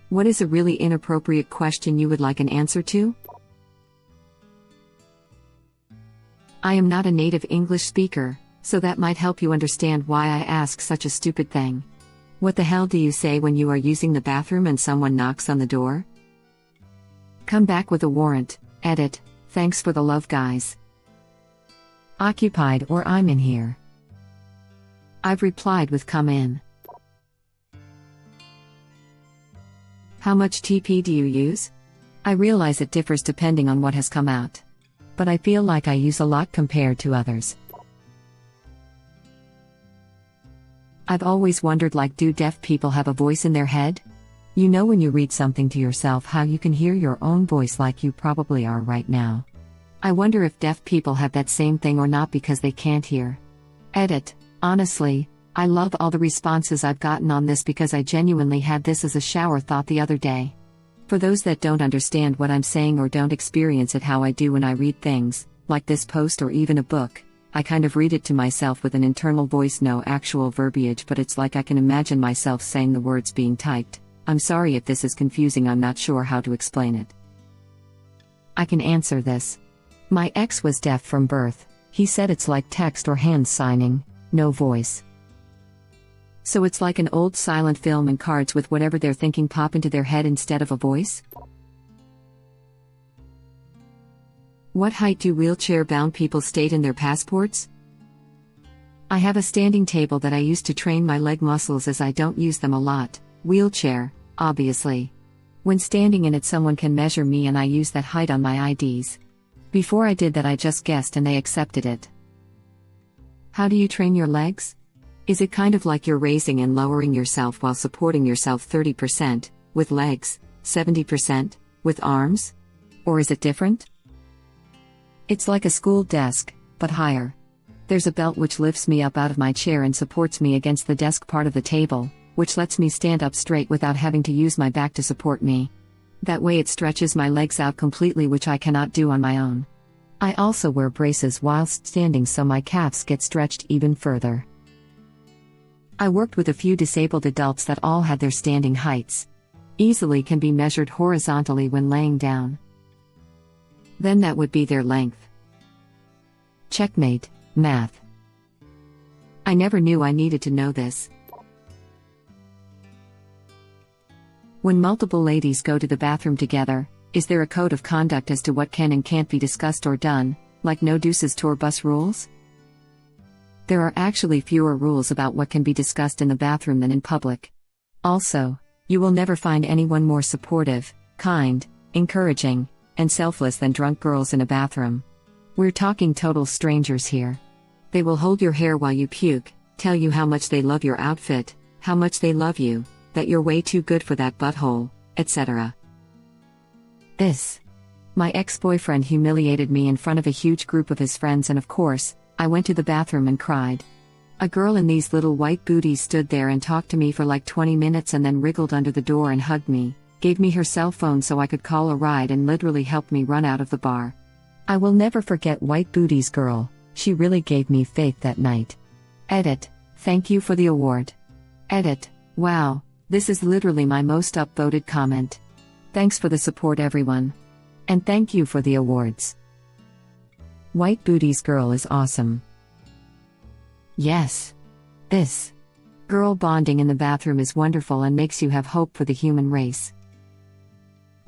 What is a really inappropriate question you would like an answer to? I am not a native English speaker, so that might help you understand why I ask such a stupid thing. What the hell do you say when you are using the bathroom and someone knocks on the door? Come back with a warrant. Edit. Thanks for the love, guys. Occupied or I'm in here. I've replied with come in. How much TP do you use? I realize it differs depending on what has come out. But I feel like I use a lot compared to others. I've always wondered, like, do deaf people have a voice in their head? You know when you read something to yourself how you can hear your own voice like you probably are right now. I wonder if deaf people have that same thing or not because they can't hear. Edit. Honestly, I love all the responses I've gotten on this because I genuinely had this as a shower thought the other day. For those that don't understand what I'm saying or don't experience it how I do when I read things, like this post or even a book, I kind of read it to myself with an internal voice, no actual verbiage, but it's like I can imagine myself saying the words being typed. I'm sorry if this is confusing, I'm not sure how to explain it. I can answer this. My ex was deaf from birth. He said it's like text or hand signing, no voice. So it's like an old silent film and cards with whatever they're thinking pop into their head instead of a voice? What height do wheelchair-bound people state in their passports? I have a standing table that I use to train my leg muscles as I don't use them a lot. Wheelchair, obviously. When standing in it, someone can measure me and I use that height on my IDs. Before I did that, I just guessed and they accepted it. How do you train your legs? Is it kind of like you're raising and lowering yourself while supporting yourself 30%, with legs, 70%, with arms? Or is it different? It's like a school desk, but higher. There's a belt which lifts me up out of my chair and supports me against the desk part of the table, which lets me stand up straight without having to use my back to support me. That way it stretches my legs out completely, which I cannot do on my own. I also wear braces whilst standing so my calves get stretched even further. I worked with a few disabled adults that all had their standing heights. Easily can be measured horizontally when laying down. Then that would be their length. Checkmate, math. I never knew I needed to know this. When multiple ladies go to the bathroom together, is there a code of conduct as to what can and can't be discussed or done, like no deuces tour bus rules? There are actually fewer rules about what can be discussed in the bathroom than in public. Also, you will never find anyone more supportive, kind, encouraging, and selfless than drunk girls in a bathroom. We're talking total strangers here. They will hold your hair while you puke, tell you how much they love your outfit, how much they love you, that you're way too good for that butthole, etc. My ex-boyfriend humiliated me in front of a huge group of his friends, and of course, I went to the bathroom and cried. A girl in these little white booties stood there and talked to me for like 20 minutes and then wriggled under the door and hugged me, gave me her cell phone so I could call a ride, and literally helped me run out of the bar. I will never forget White Booties Girl, she really gave me faith that night. Edit. Thank you for the award. Edit. Wow, this is literally my most upvoted comment. Thanks for the support, everyone. And thank you for the awards. White Booties Girl is awesome. Yes. This girl bonding in the bathroom is wonderful and makes you have hope for the human race.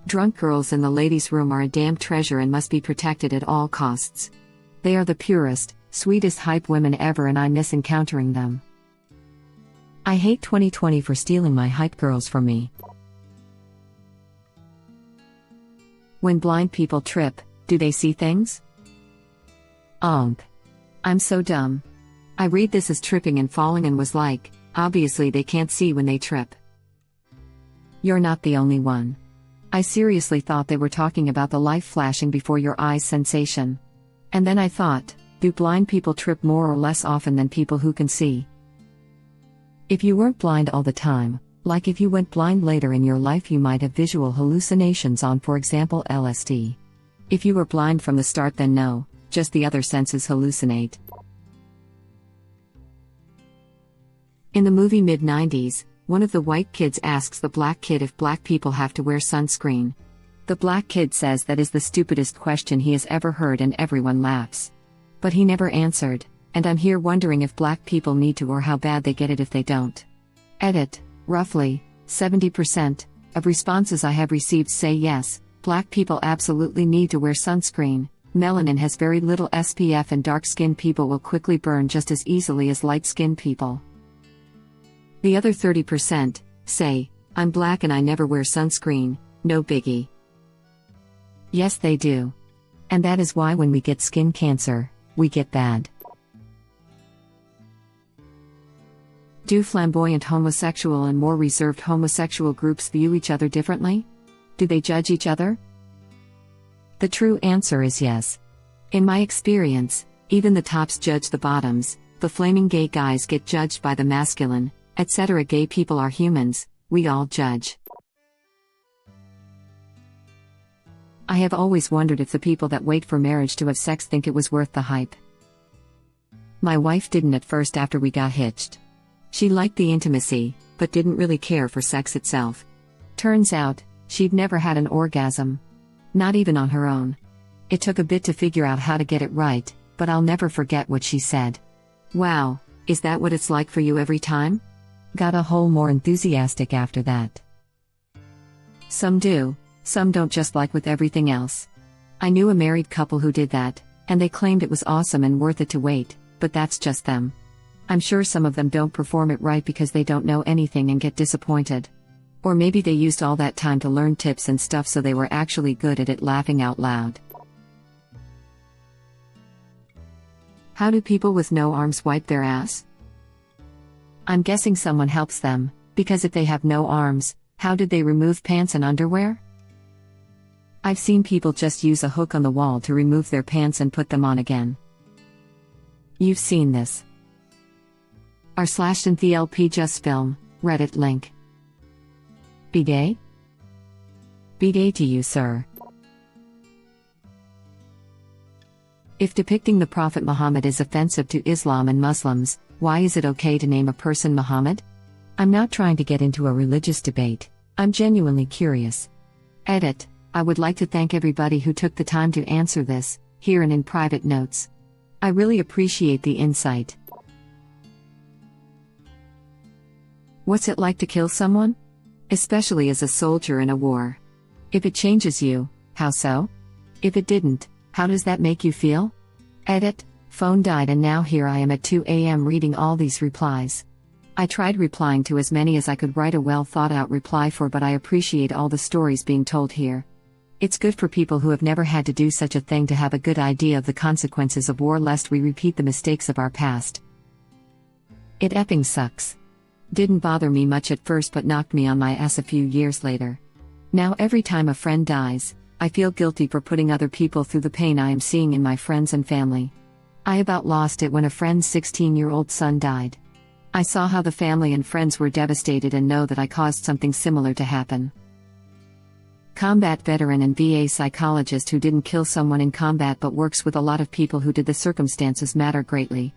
Drunk girls in the ladies' room are a damn treasure and must be protected at all costs. They are the purest, sweetest hype women ever, and I miss encountering them. I hate 2020 for stealing my hype girls from me. When blind people trip, do they see things? I'm so dumb. I read this as tripping and falling and was like, obviously they can't see when they trip. You're not the only one. I seriously thought they were talking about the life flashing before your eyes sensation. And then I thought, do blind people trip more or less often than people who can see? If you weren't blind all the time, like if you went blind later in your life, you might have visual hallucinations on, for example, LSD. If you were blind from the start, then no, just the other senses hallucinate. In the movie mid-90s, One of the white kids asks the black kid if black people have to wear sunscreen. The black kid says that is the stupidest question he has ever heard and everyone laughs. But he never answered, and I'm here wondering if black people need to or how bad they get it if they don't. Edit. Roughly 70% of responses I have received say yes, black people absolutely need to wear sunscreen. Melanin has very little SPF and dark-skinned people will quickly burn just as easily as light-skinned people. The other 30% say, I'm black and I never wear sunscreen, no biggie. Yes, they do. And that is why when we get skin cancer, we get bad. Do flamboyant homosexual and more reserved homosexual groups view each other differently? Do they judge each other? The true answer is yes. In my experience, even the tops judge the bottoms, the flaming gay guys get judged by the masculine, etc. Gay people are humans, we all judge. I have always wondered if the people that wait for marriage to have sex think it was worth the hype. My wife didn't at first after we got hitched. She liked the intimacy, but didn't really care for sex itself. Turns out, she'd never had an orgasm. Not even on her own. It took a bit to figure out how to get it right, but I'll never forget what she said. Wow, is that what it's like for you every time? Got a whole more enthusiastic after that. Some do, some don't, just like with everything else. I knew a married couple who did that, and they claimed it was awesome and worth it to wait, but that's just them. I'm sure some of them don't perform it right because they don't know anything and get disappointed. Or maybe they used all that time to learn tips and stuff so they were actually good at it. Laughing out loud. How do people with no arms wipe their ass? I'm guessing someone helps them, because if they have no arms, how did they remove pants and underwear? I've seen people just use a hook on the wall to remove their pants and put them on again. You've seen this. r/TLP just film, Reddit link. Bidet? Bidet to you, sir. If depicting the Prophet Muhammad is offensive to Islam and Muslims, why is it okay to name a person Muhammad? I'm not trying to get into a religious debate, I'm genuinely curious. Edit. I would like to thank everybody who took the time to answer this, here and in private notes. I really appreciate the insight. What's it like to kill someone? Especially as a soldier in a war. If it changes you, how so? If it didn't, how does that make you feel? Edit. Phone died and now here I am at 2 a.m. reading all these replies. I tried replying to as many as I could write a well thought out reply for, but I appreciate all the stories being told here. It's good for people who have never had to do such a thing to have a good idea of the consequences of war lest we repeat the mistakes of our past. It effing sucks. Didn't bother me much at first but knocked me on my ass a few years later. Now every time a friend dies, I feel guilty for putting other people through the pain I am seeing in my friends and family. I about lost it when a friend's 16-year-old son died. I saw how the family and friends were devastated and know that I caused something similar to happen. Combat veteran and VA psychologist who didn't kill someone in combat but works with a lot of people who did. The circumstances matter greatly.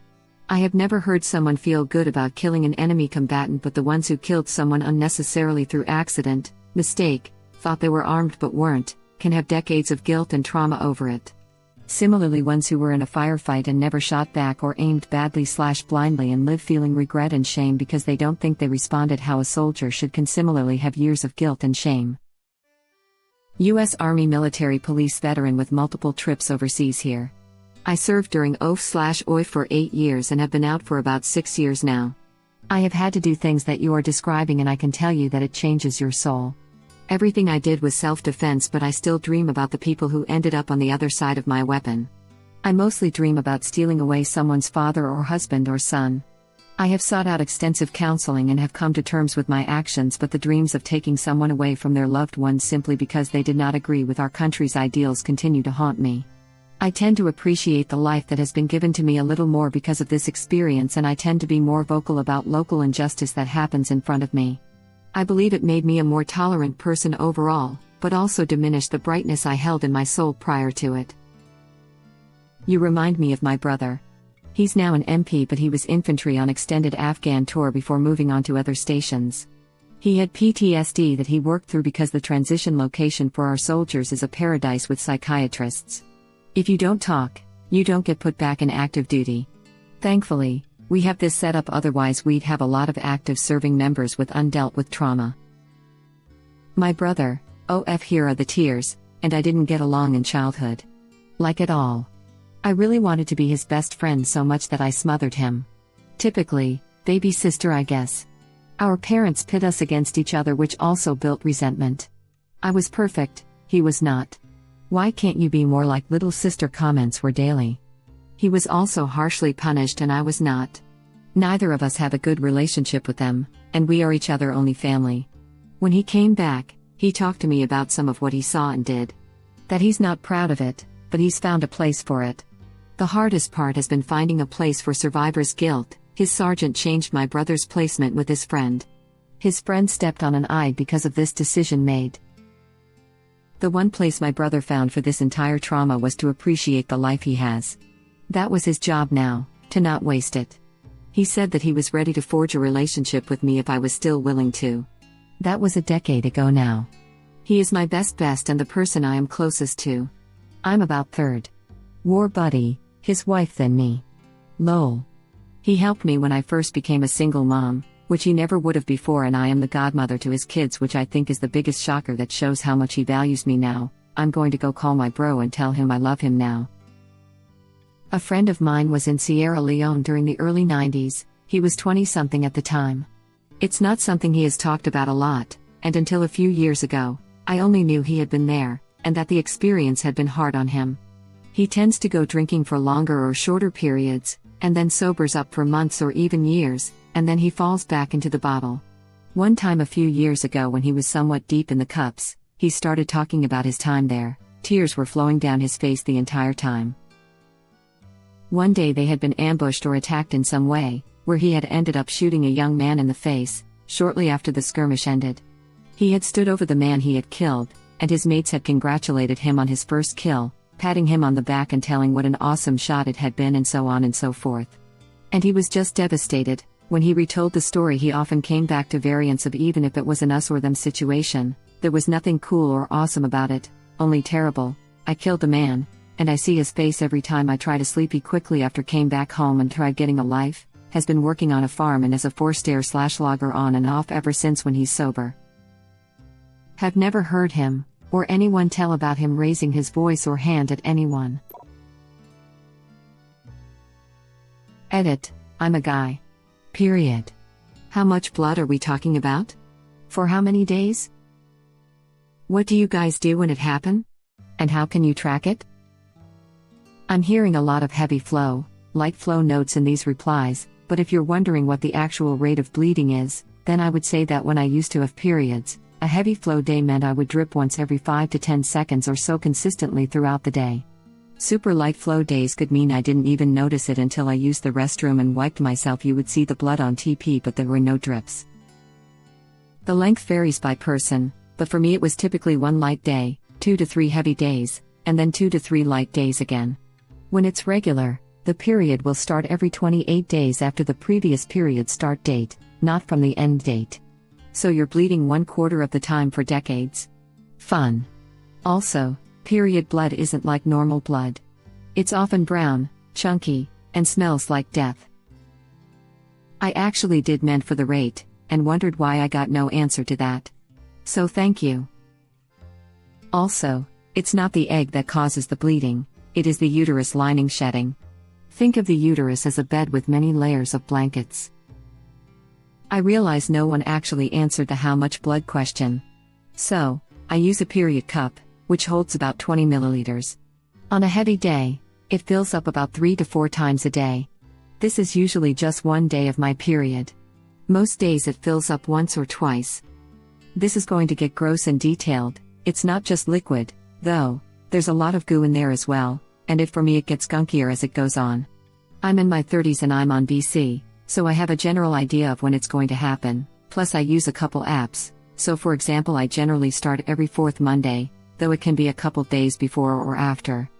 I have never heard someone feel good about killing an enemy combatant, but the ones who killed someone unnecessarily through accident, mistake, thought they were armed but weren't, can have decades of guilt and trauma over it. Similarly, ones who were in a firefight and never shot back or aimed badly/blindly and live feeling regret and shame because they don't think they responded how a soldier should can similarly have years of guilt and shame. U.S. Army military police veteran with multiple trips overseas here. I served during OIF for 8 years and have been out for about 6 years now. I have had to do things that you are describing and I can tell you that it changes your soul. Everything I did was self-defense, but I still dream about the people who ended up on the other side of my weapon. I mostly dream about stealing away someone's father or husband or son. I have sought out extensive counseling and have come to terms with my actions, but the dreams of taking someone away from their loved ones simply because they did not agree with our country's ideals continue to haunt me. I tend to appreciate the life that has been given to me a little more because of this experience, and I tend to be more vocal about local injustice that happens in front of me. I believe it made me a more tolerant person overall, but also diminished the brightness I held in my soul prior to it. You remind me of my brother. He's now an MP, but he was infantry on extended Afghan tour before moving on to other stations. He had PTSD that he worked through because the transition location for our soldiers is a paradise with psychiatrists. If you don't talk, you don't get put back in active duty. Thankfully, we have this set up, otherwise we'd have a lot of active serving members with undealt with trauma. My brother, here are the tears, and I didn't get along in childhood. Like at all. I really wanted to be his best friend so much that I smothered him. Typically, baby sister I guess. Our parents pit us against each other, which also built resentment. I was perfect, he was not. Why can't you be more like little sister? Comments were daily. He was also harshly punished and I was not. Neither of us have a good relationship with them, and we are each other only family. When he came back, he talked to me about some of what he saw and did. That he's not proud of it, but he's found a place for it. The hardest part has been finding a place for survivor's guilt. His sergeant changed my brother's placement with his friend. His friend stepped on an eye because of this decision made. The one place my brother found for this entire trauma was to appreciate the life he has. That was his job now, to not waste it. He said that he was ready to forge a relationship with me if I was still willing to. That was a decade ago now. He is my best and the person I am closest to. I'm about third war buddy, his wife than me. Lol. He helped me when I first became a single mom, which he never would have before, and I am the godmother to his kids, which I think is the biggest shocker that shows how much he values me now. I'm going to go call my bro and tell him I love him now. A friend of mine was in Sierra Leone during the early 90s, he was 20-something at the time. It's not something he has talked about a lot, and until a few years ago, I only knew he had been there, and that the experience had been hard on him. He tends to go drinking for longer or shorter periods, and then sobers up for months or even years, and then he falls back into the bottle. One time a few years ago when he was somewhat deep in the cups, he started talking about his time there. Tears were flowing down his face the entire time. One day they had been ambushed or attacked in some way, where he had ended up shooting a young man in the face, shortly after the skirmish ended. He had stood over the man he had killed, and his mates had congratulated him on his first kill, patting him on the back and telling what an awesome shot it had been, and so on and so forth. And he was just devastated. When he retold the story, he often came back to variants of even if it was an us or them situation, there was nothing cool or awesome about it, only terrible. I killed the man, and I see his face every time I try to sleep. He quickly after came back home and tried getting a life, has been working on a farm and is a forester/logger on and off ever since when he's sober. Have never heard him or anyone tell about him raising his voice or hand at anyone. Edit, I'm a guy. Period. How much blood are we talking about? For how many days? What do you guys do when it happen? And how can you track it? I'm hearing a lot of heavy flow, light flow notes in these replies, but if you're wondering what the actual rate of bleeding is, then I would say that when I used to have periods, a heavy flow day meant I would drip once every 5 to 10 seconds or so consistently throughout the day. Super light flow days could mean I didn't even notice it until I used the restroom and wiped myself. You would see the blood on TP, but there were no drips. The length varies by person, but for me it was typically 1 light day, 2 to 3 heavy days, and then 2 to 3 light days again. When it's regular, the period will start every 28 days after the previous period start date, not from the end date. So you're bleeding 1/4 of the time for decades. Fun. Also, period blood isn't like normal blood. It's often brown, chunky, and smells like death. I actually did meant for the rate, and wondered why I got no answer to that. So thank you. Also, it's not the egg that causes the bleeding, it is the uterus lining shedding. Think of the uterus as a bed with many layers of blankets. I realize no one actually answered the how much blood question. So, I use a period cup, which holds about 20 milliliters. On a heavy day, it fills up about 3 to 4 times a day. This is usually just one day of my period. Most days it fills up once or twice. This is going to get gross and detailed. It's not just liquid, though, there's a lot of goo in there as well, and for me it gets gunkier as it goes on. I'm in my 30s and I'm on BC. So I have a general idea of when it's going to happen, plus I use a couple apps, so for example I generally start every 4th Monday, though it can be a couple days before or after.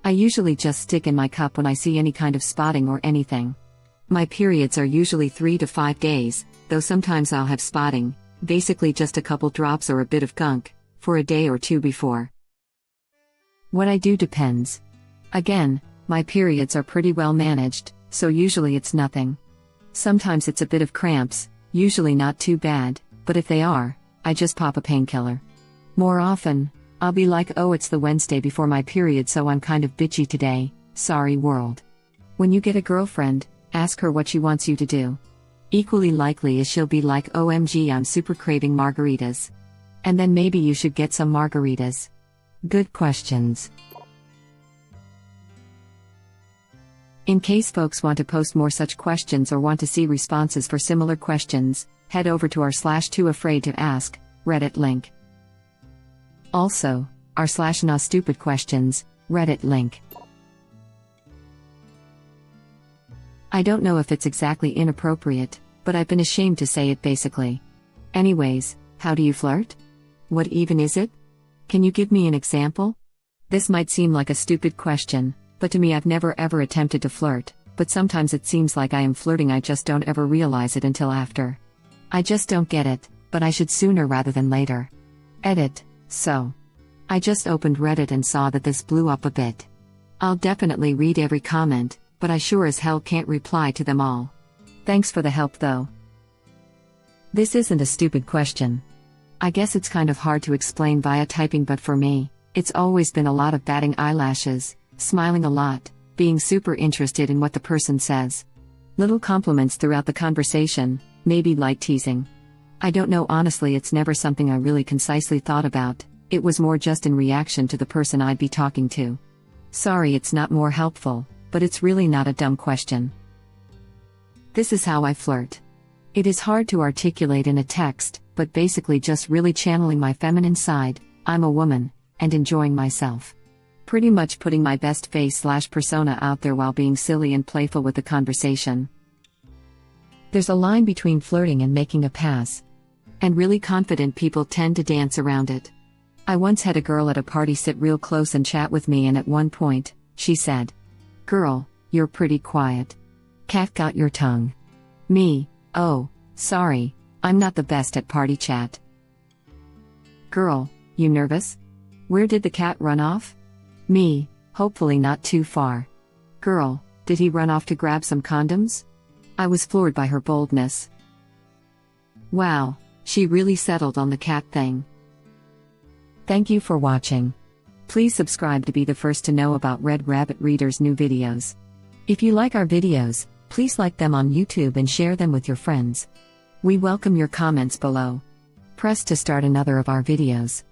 I usually just stick in my cup when I see any kind of spotting or anything. My periods are usually 3 to 5 days, though sometimes I'll have spotting, Basically just a couple drops or a bit of gunk, for a day or two before. What I do depends. Again, my periods are pretty well managed, so usually it's nothing. Sometimes it's a bit of cramps, usually not too bad, but if they are, I just pop a painkiller. More often, I'll be like, oh, it's the Wednesday before my period, so I'm kind of bitchy today, sorry world. When you get a girlfriend, ask her what she wants you to do. Equally likely is she'll be like, OMG, I'm super craving margaritas. And then maybe you should get some margaritas. Good questions. In case folks want to post more such questions or want to see responses for similar questions, head over to our /too-afraid to ask Reddit link. Also, our /NawStupidQuestions Reddit link. I don't know if it's exactly inappropriate, but I've been ashamed to say it basically. Anyways, how do you flirt? What even is it? Can you give me an example? This might seem like a stupid question, but to me I've never ever attempted to flirt, but sometimes it seems like I am flirting, I just don't ever realize it until after. I just don't get it, but I should sooner rather than later. Edit. So. I just opened Reddit and saw that this blew up a bit. I'll definitely read every comment, but I sure as hell can't reply to them all. Thanks for the help though. This isn't a stupid question. I guess it's kind of hard to explain via typing, but for me, it's always been a lot of batting eyelashes, smiling a lot, being super interested in what the person says. Little compliments throughout the conversation, maybe light teasing. I don't know, honestly, it's never something I really concisely thought about, it was more just in reaction to the person I'd be talking to. Sorry it's not more helpful, but it's really not a dumb question. This is how I flirt. It is hard to articulate in a text, but basically just really channeling my feminine side, I'm a woman, and enjoying myself. Pretty much putting my best face/persona out there while being silly and playful with the conversation. There's a line between flirting and making a pass. And really confident people tend to dance around it. I once had a girl at a party sit real close and chat with me, and at one point, she said, "Girl, you're pretty quiet. Cat got your tongue." Me, oh, sorry, I'm not the best at party chat. Girl, you nervous? Where did the cat run off? Me, hopefully not too far. Girl, did he run off to grab some condoms? I was floored by her boldness. Wow, she really settled on the cat thing. Thank you for watching. Please subscribe to be the first to know about Red Rabbit Reader's new videos. If you like our videos, please like them on YouTube and share them with your friends. We welcome your comments below. Press to start another of our videos.